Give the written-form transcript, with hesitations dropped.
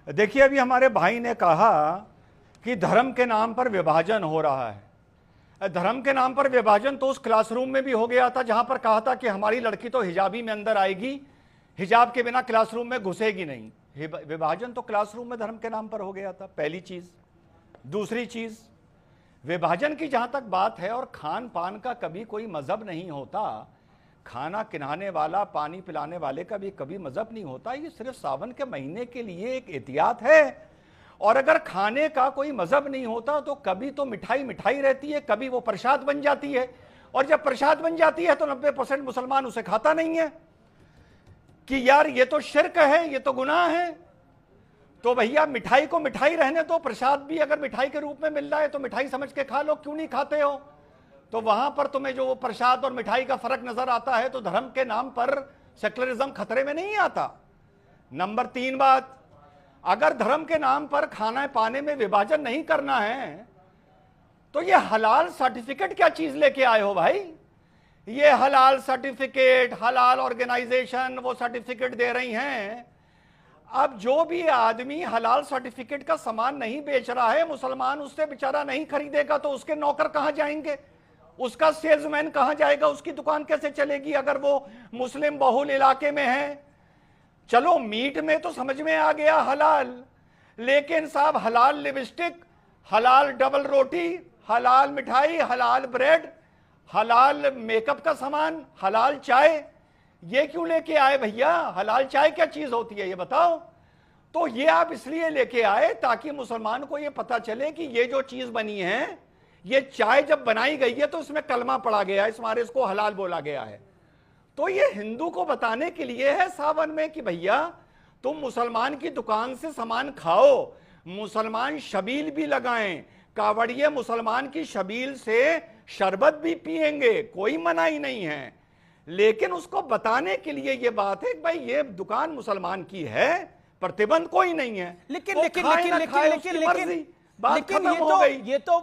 देखिए, अभी हमारे भाई ने कहा कि धर्म के नाम पर विभाजन हो रहा है। धर्म के नाम पर विभाजन तो उस क्लासरूम में भी हो गया था जहां पर कहा था कि हमारी लड़की तो हिजाबी में अंदर आएगी, हिजाब के बिना क्लासरूम में घुसेगी नहीं। विभाजन तो क्लासरूम में धर्म के नाम पर हो गया था, पहली चीज। दूसरी चीज, विभाजन की जहां तक बात है, और खान पान का कभी कोई मजहब नहीं होता, खाना खिलाने वाला, पानी पिलाने वाले का भी कभी मजहब नहीं होता। ये सिर्फ सावन के महीने के लिए एक एहतियात है। और अगर खाने का कोई मजहब नहीं होता तो कभी तो मिठाई मिठाई रहती है, कभी वो प्रसाद बन जाती है, और जब प्रसाद बन जाती है तो 90% मुसलमान उसे खाता नहीं है कि यार ये तो शिर्क है, ये तो गुनाह है। तो भैया मिठाई को मिठाई रहने दो, प्रसाद भी अगर मिठाई के रूप में मिल रहा है तो मिठाई समझ के खा लो, क्यों नहीं खाते हो? तो वहां पर तुम्हें जो प्रसाद और मिठाई का फर्क नजर आता है, तो धर्म के नाम पर सेक्युलरिज्म खतरे में नहीं आता। नंबर 3 बात, अगर धर्म के नाम पर खाना पाने में विभाजन नहीं करना है तो ये हलाल सर्टिफिकेट क्या चीज लेके आए हो भाई? ये हलाल सर्टिफिकेट, हलाल ऑर्गेनाइजेशन वो सर्टिफिकेट दे रही हैं। अब जो भी आदमी हलाल सर्टिफिकेट का सामान नहीं बेच रहा है, मुसलमान उससे बेचारा नहीं खरीदेगा तो उसके नौकर कहां जाएंगे, उसका सेल्समैन कहां जाएगा, उसकी दुकान कैसे चलेगी अगर वो मुस्लिम बहुल इलाके में है? चलो मीट में तो समझ में आ गया हलाल, लेकिन साहब हलाल लिपस्टिक, हलाल डबल रोटी, हलाल मिठाई, हलाल ब्रेड, हलाल मेकअप का सामान, हलाल चाय, ये क्यों लेके आए भैया? हलाल चाय क्या चीज होती है ये बताओ। तो ये आप इसलिए लेके आए ताकि मुसलमान को ये पता चले कि ये जो चीज बनी है, ये चाय जब बनाई गई है तो इसमें कलमा पड़ा गया है, इस मारे इसको हलाल बोला गया है। तो ये हिंदू को बताने के लिए है सावन में कि भैया तुम मुसलमान की दुकान से सामान खाओ, मुसलमान शबील भी लगाएं, कावड़िए मुसलमान की शबील से शरबत भी पिएंगे, कोई मनाही नहीं है। लेकिन उसको बताने के लिए ये बात है कि भाई ये दुकान मुसलमान की है, प्रतिबंध कोई नहीं है। लेकिन लेकिन लेकिन लेकिन लेकिन लेकिन बात खत्म हो गई। ये तो